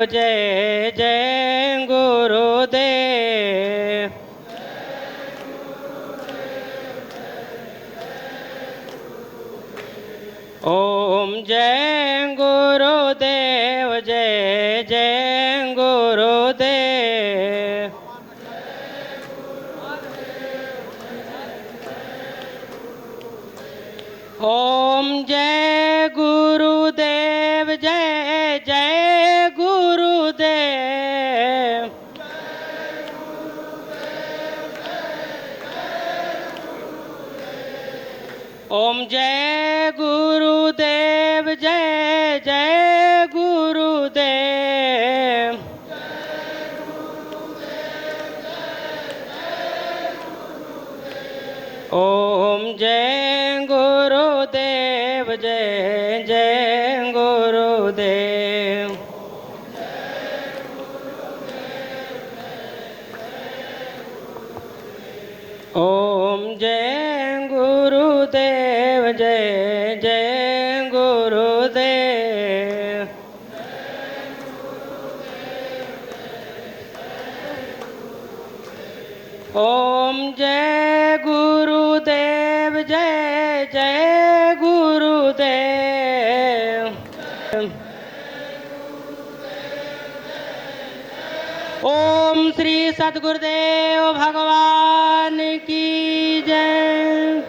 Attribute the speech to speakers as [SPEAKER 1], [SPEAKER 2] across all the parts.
[SPEAKER 1] जय जय गुरुदेव। ओम जय गुरुदेव, जय जय गुरुदेव। ओम जय गुरुदेव, जय जय गुरुदेव। ओम जय गुरुदेव, जय जय गुरुदेव। ओम जय गुरुदेव, जय जय गुरुदेव। ओम जय गुरुदेव, जय जय गुरुदेव। ओम जय गुरुदेव, जय जय गुरुदेव। ओम श्री सद्गुरुदेव भगवान की जय।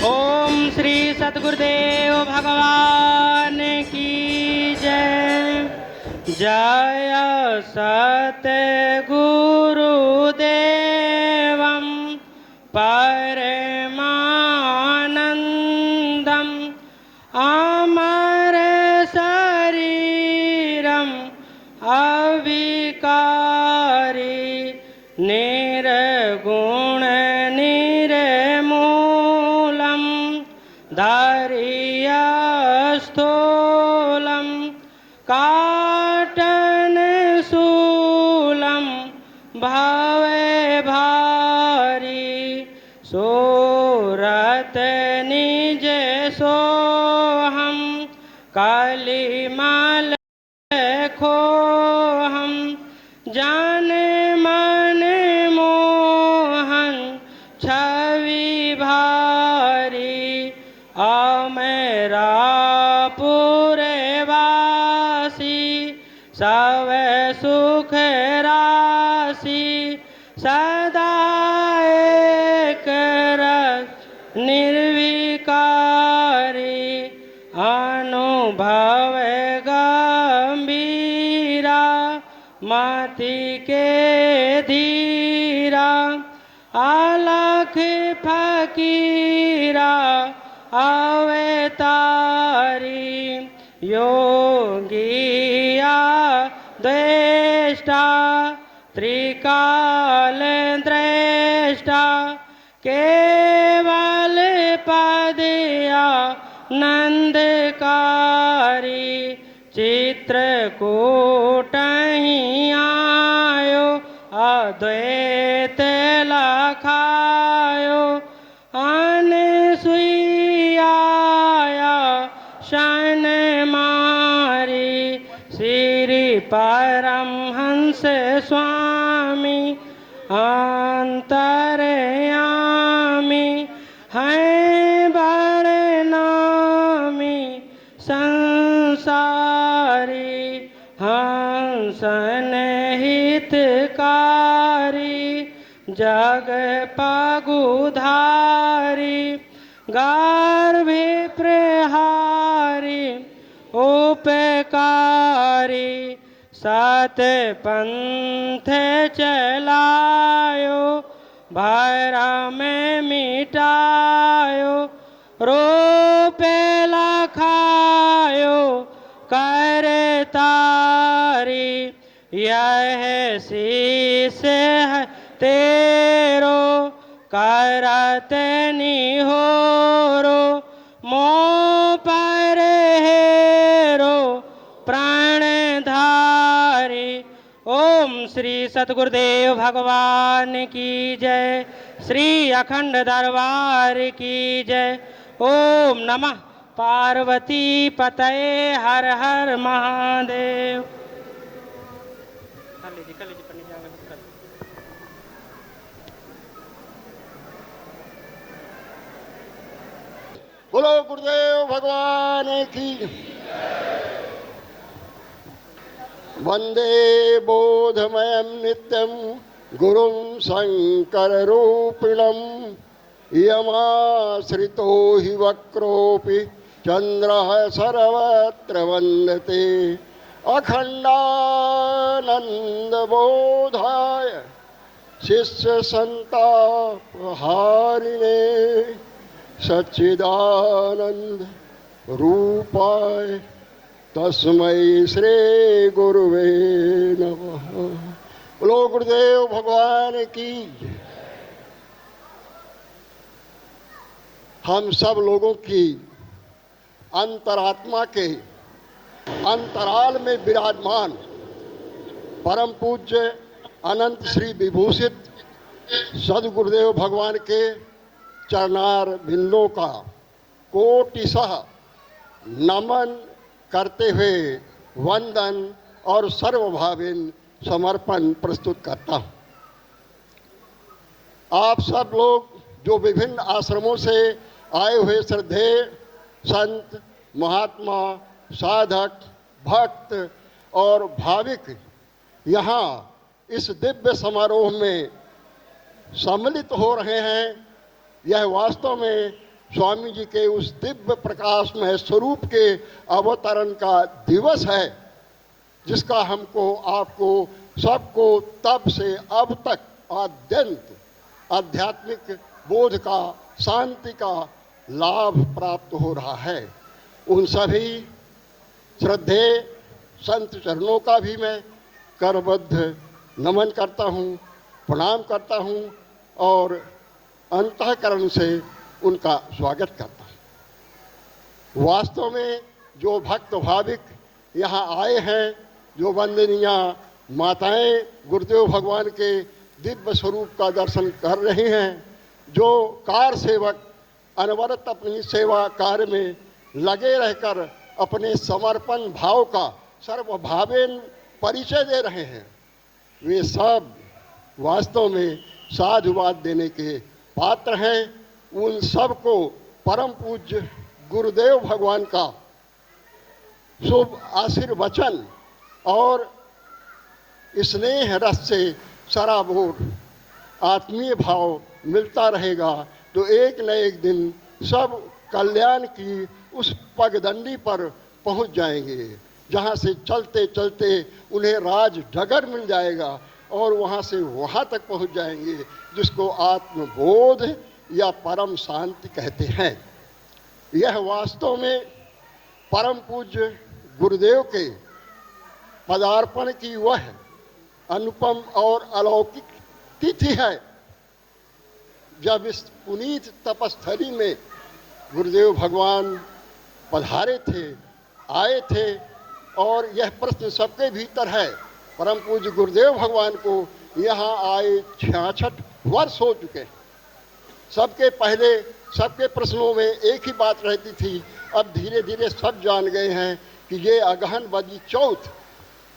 [SPEAKER 1] ओम श्री सद्गुरुदेव भगवान की जय। जय सद्गुरुदेवं परमानंदं अमर शरीरं अविकारी निर्गुण निर्मूलं धैर्यस्थूलं काटनशूलं भवे भारी सूरत निज सोहम कलिमल खोहम जान मन मोहन छवि भारी अमरापुरवासी सब सुख राशि सदा एक रस निर्विकारी अनुभव गंभीरा मति के धीरा अलख फकीरा अवतारी योगिया द्वेष्टा त्रिकाल द्रष्टा केवल पदया नंदकारी चित्रकूट ही आयो अद्वैत लखायो अनसुईया शन मारी श्री परमहंस स्वामी अंतर्यामी हैं बड़नामी संसारी हंसन हितकारी जग पगुधारी गर्भे प्रहारी उपकारी सत पंथ चलायो भरम मिटायो रूप लखायो करता हरि यह शीस है तेरो करत निहोरो मोह पर हेरो प्राणधारी। ओम श्री सतगुरुदेव भगवान की जय। श्री अखंड दरबार की जय। ओम नमः पार्वती पतये हर हर महादेव। कर लीजिए पंडित जी आगे कर।
[SPEAKER 2] बोलो गुरुदेव भगवान की। वंदे बोधमयं नित्यं गुरुं शंकररूपिणं यमाश्रितो हि वक्रोऽपि चन्द्रः सर्वत्र वन्दते अखण्डानन्दबोधाय शिष्यसन्तापहारिणे सच्चिदानंद रूपाय तस्मै श्री गुरुवे नमः। बोलो गुरुदेव भगवान की। हम सब लोगों की अंतरात्मा के अंतराल में विराजमान परम पूज्य अनंत श्री विभूषित सदगुरुदेव भगवान के चरणार बिंदों का कोटिशः नमन करते हुए वंदन और सर्वभावीन समर्पण प्रस्तुत करता हूँ। आप सब लोग जो विभिन्न आश्रमों से आए हुए श्रद्धेय संत महात्मा साधक भक्त और भाविक यहाँ इस दिव्य समारोह में सम्मिलित हो रहे हैं, यह वास्तव में स्वामी जी के उस दिव्य प्रकाशमय स्वरूप के अवतरण का दिवस है, जिसका हमको आपको सबको तब से अब तक आद्यंत आध्यात्मिक बोध का शांति का लाभ प्राप्त हो रहा है। उन सभी श्रद्धेय संत चरणों का भी मैं करबद्ध नमन करता हूँ, प्रणाम करता हूँ और अंतःकरण से उनका स्वागत करता हूँ। वास्तव में जो भक्त भाविक यहाँ आए हैं, जो वंदनीय माताएं गुरुदेव भगवान के दिव्य स्वरूप का दर्शन कर रही हैं, जो कार सेवक अनवरत अपनी सेवा कार्य में लगे रहकर अपने समर्पण भाव का सर्वभावेन परिचय दे रहे हैं, वे सब वास्तव में साधुवाद देने के पात्र हैं। उन सब को परम पूज्य गुरुदेव भगवान का शुभ आशीर्वचन और स्नेह रस से सराबोर आत्मीय भाव मिलता रहेगा, तो एक न एक दिन सब कल्याण की उस पगडंडी पर पहुंच जाएंगे, जहां से चलते चलते उन्हें राज डगर मिल जाएगा और वहां से वहां तक पहुंच जाएंगे जिसको आत्मबोध या परम शांति कहते हैं। यह वास्तव में परम पूज्य गुरुदेव के पदार्पण की वह अनुपम और अलौकिक तिथि है, जब इस पुनीत तपस्थली में गुरुदेव भगवान पधारे थे, आए थे। और यह प्रश्न सबके भीतर है, परम पूज्य गुरुदेव भगवान को यहाँ आए 66 वर्ष हो चुके हैं। सबके पहले सबके प्रश्नों में एक ही बात रहती थी, अब धीरे धीरे सब जान गए हैं कि ये अगहन बदी चौथ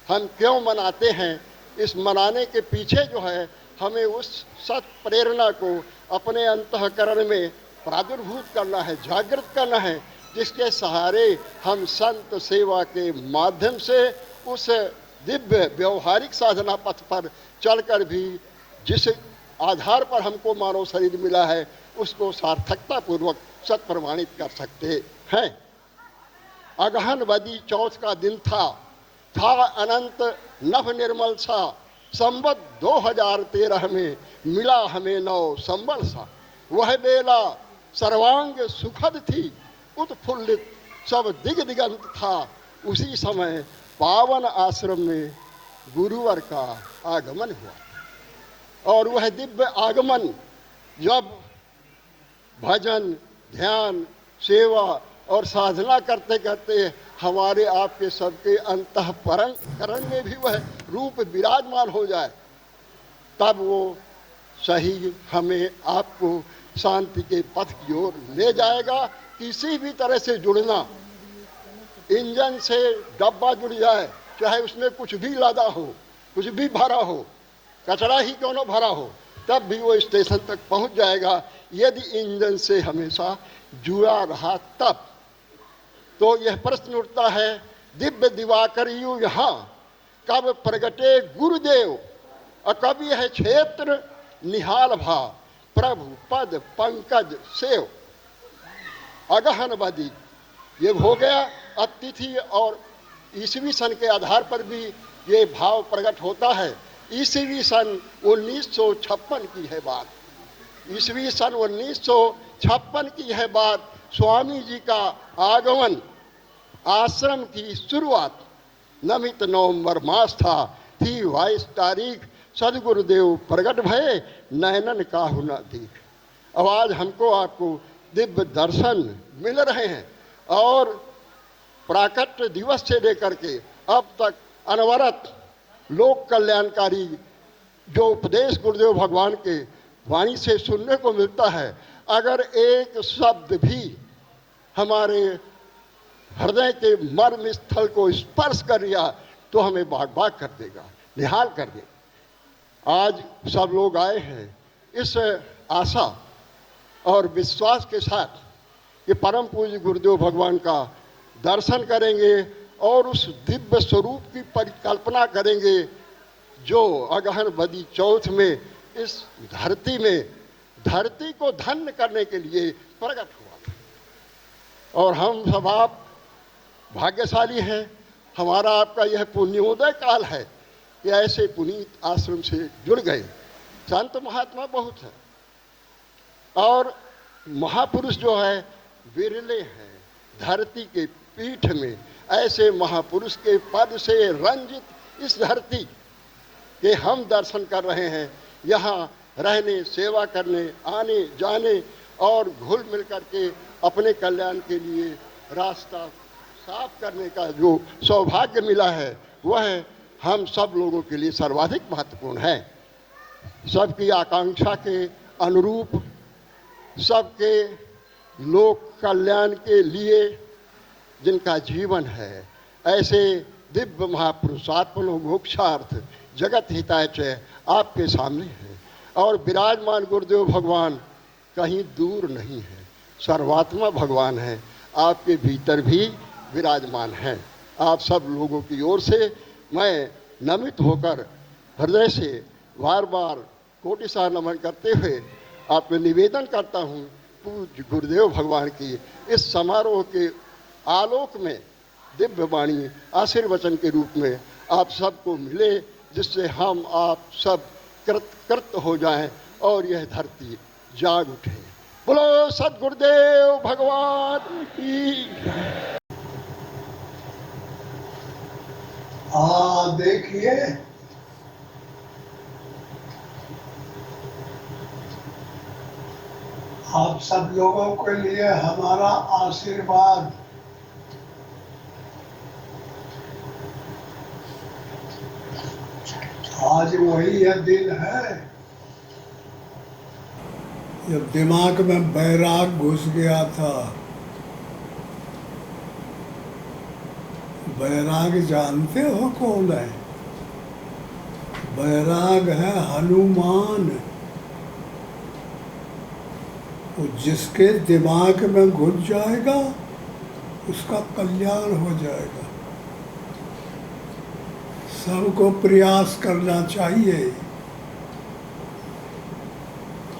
[SPEAKER 2] हम क्यों मनाते हैं। इस मनाने के पीछे जो है, हमें उस सत प्रेरणा को अपने अंतःकरण में प्रादुर्भूत करना है, जागृत करना है, जिसके सहारे हम संत सेवा के माध्यम से उस दिव्य व्यवहारिक साधना पथ पर चलकर भी जिस आधार पर हमको मानव शरीर मिला है, उसको सार्थकता पूर्वक सत प्रमाणित कर सकते हैं। अगहन बदी चौथ का दिन था अनंत नभ निर्मल सा, संवत 2013 में मिला हमें नौ संबल सा। वह बेला सर्वांग सुखद थी, उत्फुल्लित सब दिग दिगंत था। उसी समय पावन आश्रम में गुरुवर का आगमन हुआ। और वह दिव्य आगमन जब भजन, ध्यान, सेवा और साधना करते करते हमारे आपके सबके अंतःकरण में भी वह रूप विराजमान हो जाए, तब वो सही हमें आपको शांति के पथ की ओर ले जाएगा। किसी भी तरह से जुड़ना, इंजन से डब्बा जुड़ जाए, चाहे उसमें कुछ भी लदा हो, कुछ भी भरा हो, कचरा ही क्यों न भरा हो, तब भी वो स्टेशन तक पहुंच जाएगा यदि इंजन से हमेशा जुड़ा रहा तब। तो यह प्रश्न उठता है, दिव्य दिवाकर यू यहाँ कब प्रगटे गुरुदेव, और कब यह क्षेत्र निहाल भा प्रभु पद पंकज सेव। अगहन बदी ये हो गया। अतिथि और ईसवी सन के आधार पर भी ये भाव प्रकट होता है। ईसवी सन 1956 की है बात, ईसवी सन 1956 की है बात। स्वामी जी का आगमन, आश्रम की शुरुआत नमित नवंबर मास था, थी 22 तारीख। सदगुरुदेव प्रगट भये, नयनन काहु न दीख। अब आज हमको आपको दिव्य दर्शन मिल रहे हैं और प्राकट्य दिवस से लेकर के अब तक अनवरत लोक कल्याणकारी जो उपदेश गुरुदेव भगवान के वाणी से सुनने को मिलता है, अगर एक शब्द भी हमारे हृदय के मर्म स्थल को स्पर्श कर लिया तो हमें बाग बाग कर देगा, निहाल कर देगा। आज सब लोग आए हैं इस आशा और विश्वास के साथ कि परम पूज्य गुरुदेव भगवान का दर्शन करेंगे और उस दिव्य स्वरूप की परिकल्पना करेंगे जो अगहन बदी चौथ में इस धरती में, धरती को धन्य करने के लिए प्रकट हुआ था। और हम सब आप भाग्यशाली हैं, हमारा आपका यह पुण्योदय काल है कि ऐसे पुनीत आश्रम से जुड़ गए। संत महात्मा बहुत है और महापुरुष जो है विरले हैं। धरती के पीठ में ऐसे महापुरुष के पद से रंजित इस धरती के हम दर्शन कर रहे हैं। यहाँ रहने, सेवा करने, आने जाने और घुल मिल करके अपने कल्याण के लिए रास्ता साफ करने का जो सौभाग्य मिला है वह हम सब लोगों के लिए सर्वाधिक महत्वपूर्ण है। सबकी आकांक्षा के अनुरूप, सबके लोक कल्याण के लिए जिनका जीवन है, ऐसे दिव्य महापुरुषात्मनो मोक्षार्थ जगत हिताय च आपके सामने है। और विराजमान गुरुदेव भगवान कहीं दूर नहीं है, सर्वात्मा भगवान है, आपके भीतर भी विराजमान हैं। आप सब लोगों की ओर से मैं नमित होकर हृदय से बार बार कोटिसार नमन करते हुए आप में निवेदन करता हूँ, पूज्य गुरुदेव भगवान की इस समारोह के आलोक में दिव्य वाणी आशीर्वचन के रूप में आप सबको मिले, जिससे हम आप सब कृत हो जाएं और यह धरती जाग उठे। बोलो सद्गुरुदेव भगवान की।
[SPEAKER 3] देखिए आप सब लोगों के लिए हमारा आशीर्वाद। आज वही यह दिन है जब दिमाग में बैराग घुस गया था। बैराग जानते हो कौन है? बैराग है हनुमान। वो जिसके दिमाग में घुस जाएगा उसका कल्याण हो जाएगा। सबको प्रयास करना चाहिए।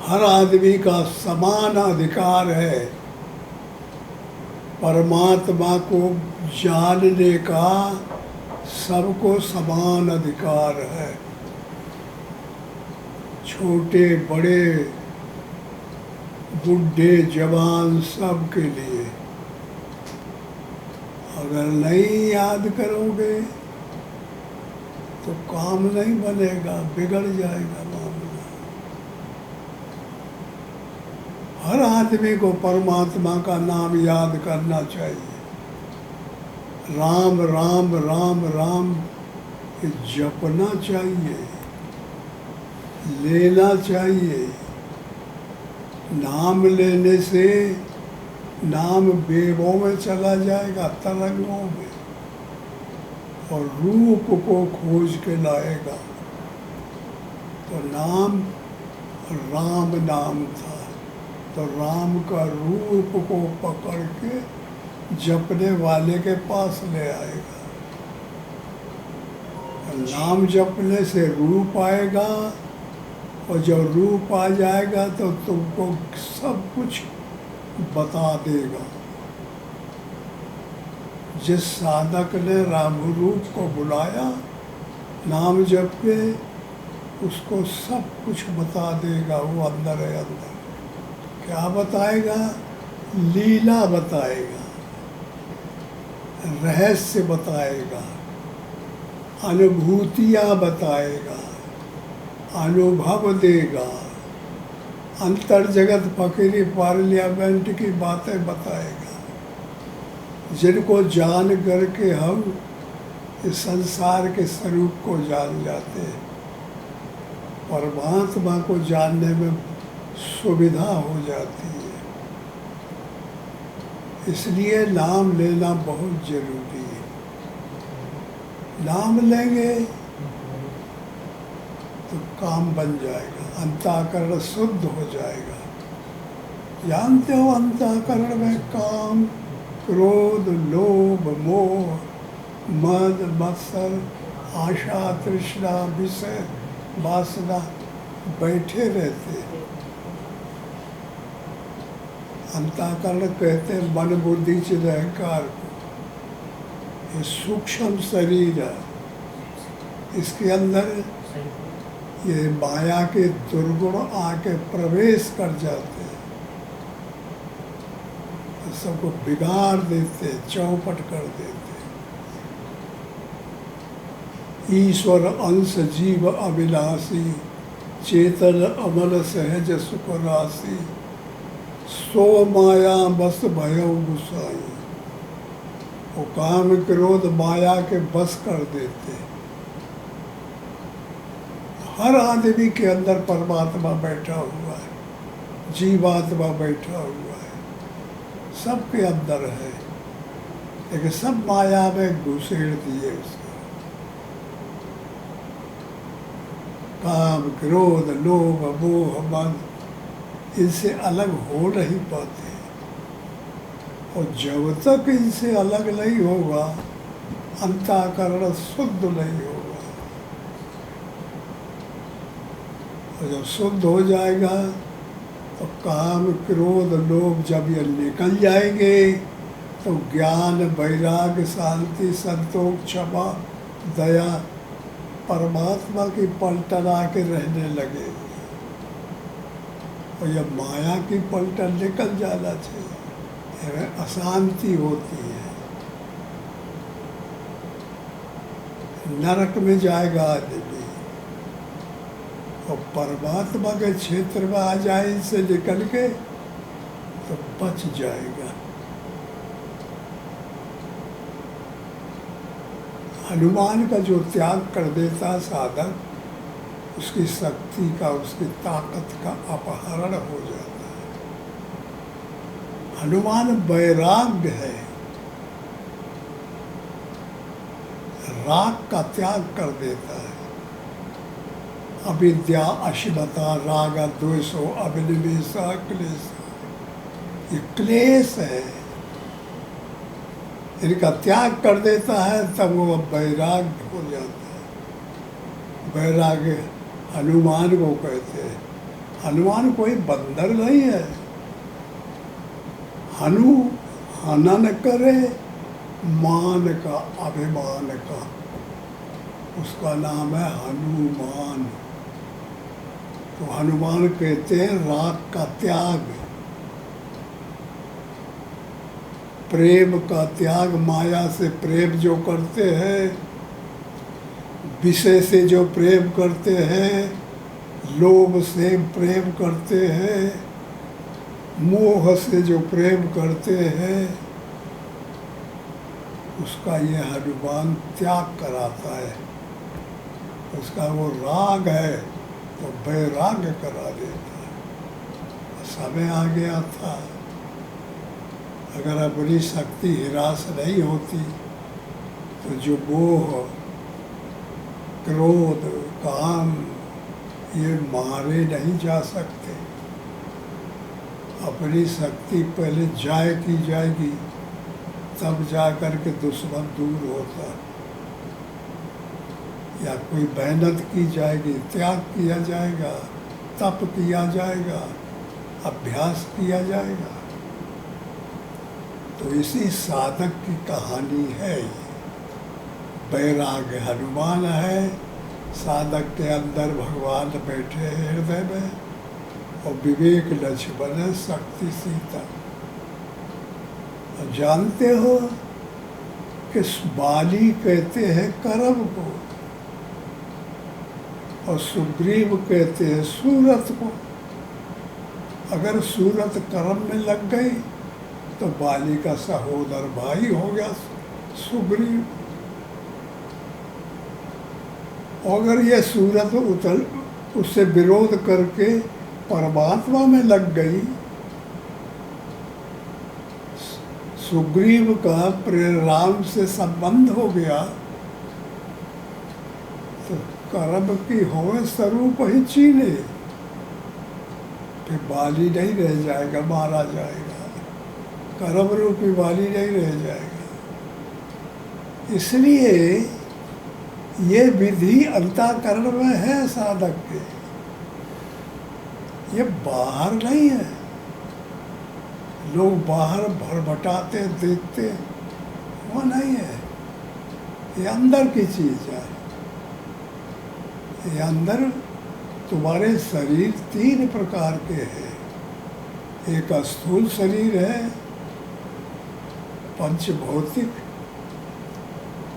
[SPEAKER 3] हर आदमी का समान अधिकार है परमात्मा को जानने का। सबको समान अधिकार है, छोटे बड़े बूढ़े जवान सब के लिए। अगर नहीं याद करोगे तो काम नहीं बनेगा, बिगड़ जाएगा मामला। हर आदमी को परमात्मा का नाम याद करना चाहिए। राम राम राम राम ये जपना चाहिए, लेना चाहिए। नाम लेने से नाम वेवों में चला जाएगा, तरंगों में, और रूप को खोज के लाएगा। तो नाम राम नाम था, तो राम का रूप को पकड़ के जपने वाले के पास ले आएगा। नाम जपने से रूप आएगा, और जब रूप आ जाएगा तो तुमको सब कुछ बता देगा। जिस साधक ने राम रूप को बुलाया नाम जप के, उसको सब कुछ बता देगा। वो अंदर है, अंदर क्या बताएगा? लीला बताएगा, रहस्य बताएगा, अनुभूतियाँ बताएगा, अनुभव देगा, अंतर जगत फकीरी पार्लियामेंट की बातें बताएगा, जिनको जान करके हम इस संसार के स्वरूप को जान जाते हैं। परमात्मा को जानने में सुविधा हो जाती है। इसलिए नाम लेना बहुत जरूरी है। नाम लेंगे तो काम बन जाएगा, अंतःकरण शुद्ध हो जाएगा। जानते हो अंतःकरण में काम, क्रोध, लोभ, मोह, मद, मत्सर, आशा, तृष्णा, विषय, वासना बैठे रहते हैं। अंतःकरण कहते हैं मन, बुद्धि, चित्त, अहंकार को। ये सूक्ष्म शरीर है, इसके अंदर ये माया के दुर्गुण आके प्रवेश कर जाते हैं, तो सबको बिगाड़ देते, चौपट कर देते। ईश्वर अंश जीव अविनाशी, चेतन अमल सहज सुख राशि, सो माया बस भयो गुसाई। वो काम क्रोध माया के बस कर देते। हर आदमी के अंदर परमात्मा बैठा हुआ है, जीवात्मा बैठा हुआ है, सबके अंदर है, लेकिन सब माया में घुसेड़ दिए उसको। काम, क्रोध, लोभ, मोह, मद, इनसे अलग हो नहीं पाते। और जब तक इनसे अलग नहीं होगा, अंतःकरण शुद्ध नहीं होगा। और जब शुद्ध हो जाएगा तो काम, क्रोध, लोभ जब ये निकल जाएंगे तो ज्ञान, वैराग्य, शांति, संतोष, क्षमा, दया, परमात्मा की पलटन आके रहने लगे। और जब माया की पलटन निकल जाना चाहिए, अशांति होती है, नरक में जाएगा आदमी। और परमात्मा के क्षेत्र में आ जाए इनसे निकल के तो बच जाएगा। हनुमान का जो त्याग कर देता साधक, उसकी शक्ति का, उसकी ताकत का अपहरण हो जाता है। हनुमान वैराग्य है, राग का त्याग कर देता है। अविद्या, अश्वता, राग, द्वेषो, अभिनिवेश, क्लेश, ये क्लेश है, इनका त्याग कर देता है, तब वो वैराग्य हो जाता है। वैराग्य हनुमान को कहते हैं। हनुमान कोई बंदर नहीं है। हनु हनन करे मान का, अभिमान का, उसका नाम है हनुमान। तो हनुमान कहते हैं राग का त्याग, प्रेम का त्याग। माया से प्रेम जो करते हैं, विषय से जो प्रेम करते हैं, लोभ से प्रेम करते हैं, मोह से जो प्रेम करते हैं, उसका ये हनुमान त्याग कराता है। उसका वो राग है तो वैराग्य करा देता है। समय आ गया था, अगर अपनी शक्ति हिरास नहीं होती तो जो मोह, क्रोध, काम ये मारे नहीं जा सकते। अपनी शक्ति पहले जाए की जाएगी, तब जा कर के दुश्मन दूर होता। या कोई मेहनत की जाएगी, त्याग किया जाएगा, तप किया जाएगा, अभ्यास किया जाएगा। तो इसी साधक की कहानी है। वैराग्य हनुमान है, साधक के अंदर भगवान बैठे हैं हृदय में, और विवेक लक्ष्मण है, शक्ति सीता। और जानते हो कि बाली कहते हैं कर्म को, और सुग्रीव कहते हैं सूरत को। अगर सूरत कर्म में लग गई तो बाली का सहोदर भाई हो गया सुग्रीव। अगर ये सूरत उतर उससे विरोध करके परमात्मा में लग गई, सुग्रीव का राम से संबंध हो गया, तो कर्म की होवे स्वरूप ही चीने, फिर बाली नहीं रह जाएगा, मारा जाएगा। कर्म रूपी बाली नहीं रह जाएगा। इसलिए ये विधि अंतःकरण में है साधक के, ये बाहर नहीं है। लोग बाहर भरभटाते देखते, वो नहीं है। ये अंदर की चीज है। ये अंदर तुम्हारे शरीर 3 प्रकार के हैं। एक स्थूल शरीर है, पंचभौतिक,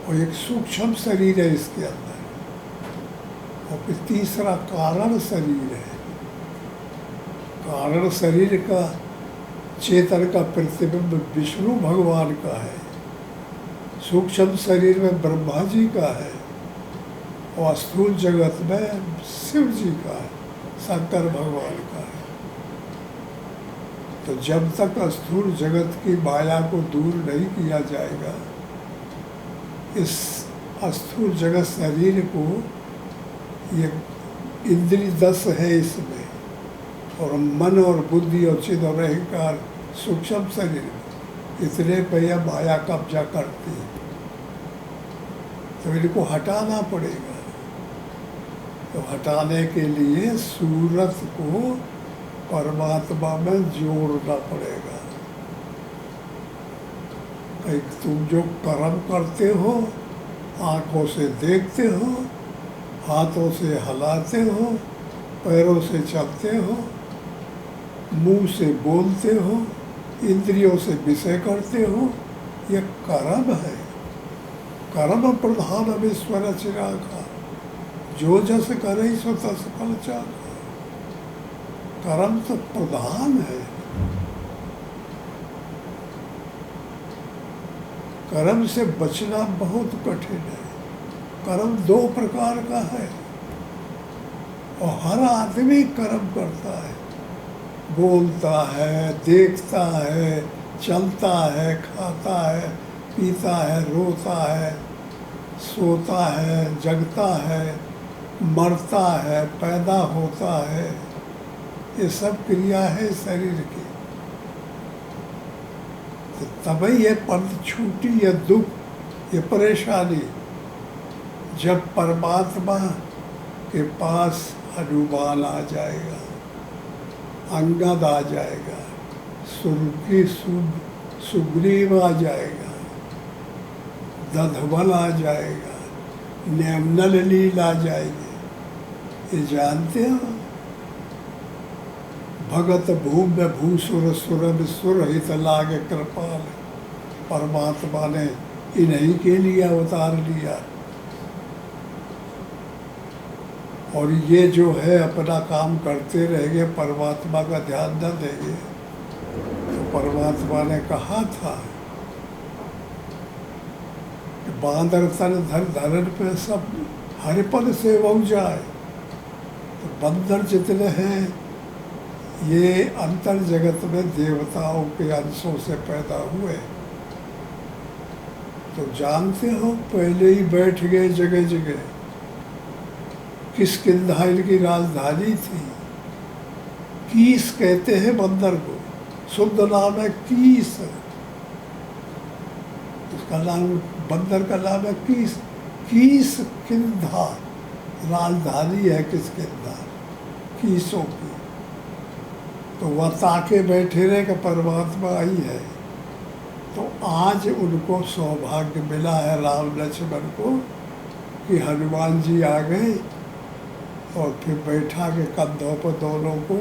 [SPEAKER 3] और एक सूक्ष्म शरीर है इसके अंदर, और फिर तीसरा कारण शरीर है। कारण शरीर का चेतन का प्रतिबिंब विष्णु भगवान का है, सूक्ष्म शरीर में ब्रह्मा जी का है, और स्थूल जगत में शिव जी का है, शंकर भगवान का है। तो जब तक स्थूल जगत की माया को दूर नहीं किया जाएगा, इस स्थूल जगत शरीर को, ये इंद्रिय 10 है इसमें, और मन और बुद्धि और चित्त और अहंकार सूक्ष्म शरीर, इतने पे यह माया कब्जा करती है। तो इनको हटाना पड़ेगा। तो हटाने के लिए सूरत को परमात्मा में जोड़ना पड़ेगा। कहीं तुम जो कर्म करते हो, आँखों से देखते हो, हाथों से हलाते हो, पैरों से चलते हो, मुंह से बोलते हो, इंद्रियों से विषय करते हो, ये कर्म है। कर्म प्रधान ईश्वर चिरागा, जो जस करे सो तस फल चाखा। कर्म तो प्रधान है। कर्म से बचना बहुत कठिन है। कर्म 2 प्रकार का है, और हर आदमी कर्म करता है, बोलता है, देखता है, चलता है, खाता है, पीता है, रोता है, सोता है, जगता है, मरता है, पैदा होता है। ये सब क्रिया है शरीर की। तो तभी ये पंथ छूटी, ये दुख, ये परेशानी, जब परमात्मा के पास हनुमान आ जाएगा, अंगद आ जाएगा, सुग्रीव आ जाएगा, दधबल आ जाएगा, नेमनल लील आ जाएगी। ये जानते हो, भगत भूम्य भूसुर सुर सुर हित लागे कृपाल, परमात्मा ने इन्हीं के लिए अवतार लिया। और ये जो है अपना काम करते रहेंगे, परमात्मा का ध्यान न देंगे, तो परमात्मा ने कहा था कि बांदर तन धन धरन पे सब हरिपद से बहु जाए। तो बंदर जितने हैं ये अंतर जगत में देवताओं के अंशों से पैदा हुए। तो जानते हो पहले ही बैठ गए जगह जगह। किष्किंधा इनकी राजधानी थी। कीस कहते हैं बंदर को, शुद्ध नाम है कीस। उसका नाम, बंदर का नाम है कीस। किष्किंधा राजधानी है किष्किंधा, कीसों की। तो वह ताके बैठे रहे कि परमात्मा आई है। तो आज उनको सौभाग्य मिला है राम लक्ष्मण को कि हनुमान जी आ गए और फिर बैठा के कंधों पर दोनों को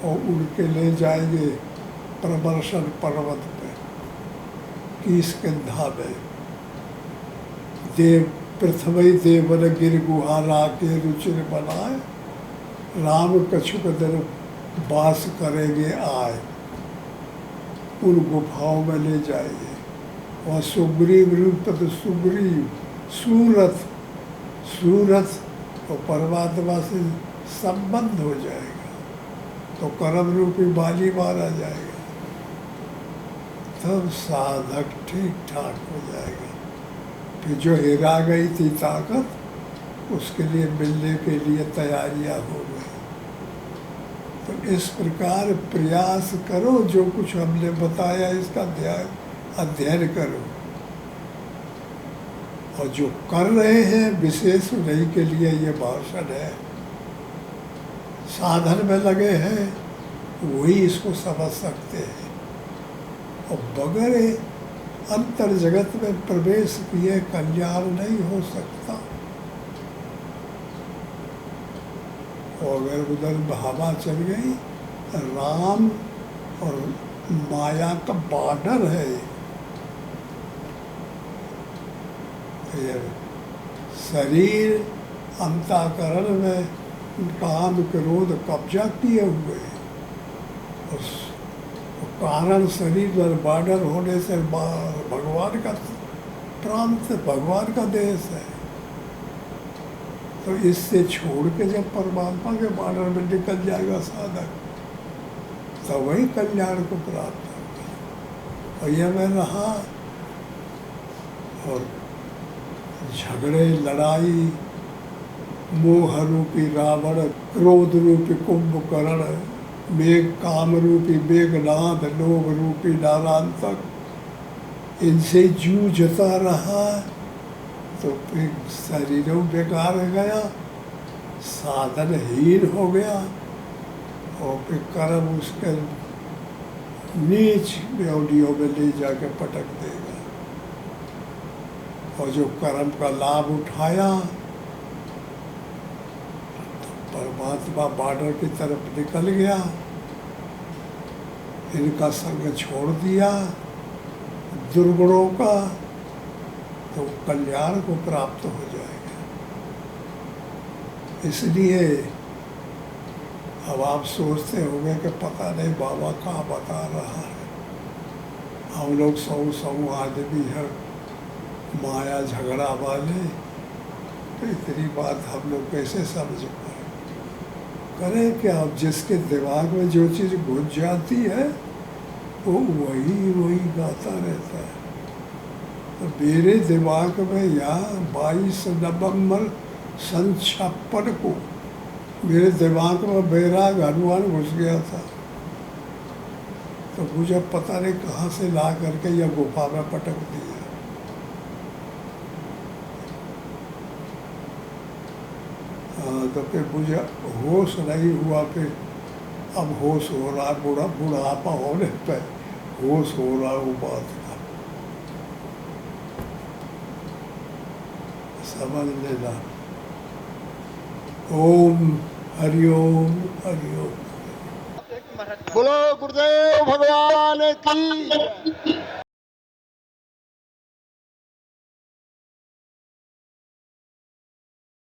[SPEAKER 3] और उड़ के ले जाएंगे प्रवर्षण पर्वत पे किष्किंधा में। देव पृथ्वी देवन गिर गुहारा के रुचिर बनाए, राम कछुक दिन वास करेंगे आए। उन गुफाओं में ले जाएंगे। वहाँ सुग्रीव रूप तो सुग्रीव, सूरत सूरत और परमात्मा से संबंध हो जाएगा। तो कर्म रूपी बाली मारा जाएगा, तब साधक ठीक ठाक हो जाएगा। फिर जो हिरा गई थी ताकत, उसके लिए मिलने के लिए तैयारियां हो गई। तो इस प्रकार प्रयास करो, जो कुछ हमने बताया इसका अध्ययन करो। और जो कर रहे हैं विशेष उन्हीं के लिए ये भाषण है। साधन में लगे हैं वही इसको समझ सकते हैं। और बगैर अंतर जगत में प्रवेश किए कल्याण नहीं हो सकता। और अगर उधर हवा चल गई, राम और माया का बॉर्डर है ये। शरीर अंतःकरण में काम क्रोध कब्जा किए हुए, उस कारण शरीर पर बॉर्डर होने से भगवान का प्रांत, भगवान का देश है। तो इससे छोड़ के जब परमात्मा के बॉर्डर में निकल जाएगा साधक, तो वही कल्याण को प्राप्त होगा। और यह मैं रहा और झगड़े लड़ाई, मोह रूपी रावण, क्रोध रूपी कुंभकर्ण, मेघ काम रूपी मेघनाद, लोभ रूपी नारांतक, इनसे जूझता रहा। तो फिर शरीरों बेकार हो गया, साधनहीन हो गया, और फिर कर्म उसके नीच बेउलियों में ले जाके पटक देगा। और जो कर्म का लाभ उठाया, तो परमात्मा बॉर्डर की तरफ निकल गया, इनका संग छोड़ दिया दुर्गुणों का, तो कल्याण को प्राप्त हो जाएगा। इसलिए अब आप सोचते होंगे कि पता नहीं बाबा कहाँ बता रहा है। हम लोग सौ आदमी है माया झगड़ा वाले, तो इतनी बात हम लोग कैसे समझ पाए। करें क्या, अब जिसके दिमाग में जो चीज़ घुस जाती है वो वही गाता रहता है। तो मेरे दिमाग में यहाँ 22 नवंबर सन 56 को मेरे दिमाग में बैराग हनुमान घुस गया था। तो मुझे पता नहीं कहाँ से ला करके यह गुफा में पटक दिया। तो फिर मुझे होश नहीं हुआ। फिर अब होश हो रहा, बुढ़ापा होने पे होश हो रहा वो बात का, समझ लेना। ओम हरिओम हरिओम।
[SPEAKER 2] बोलो गुरुदेव भगवान की।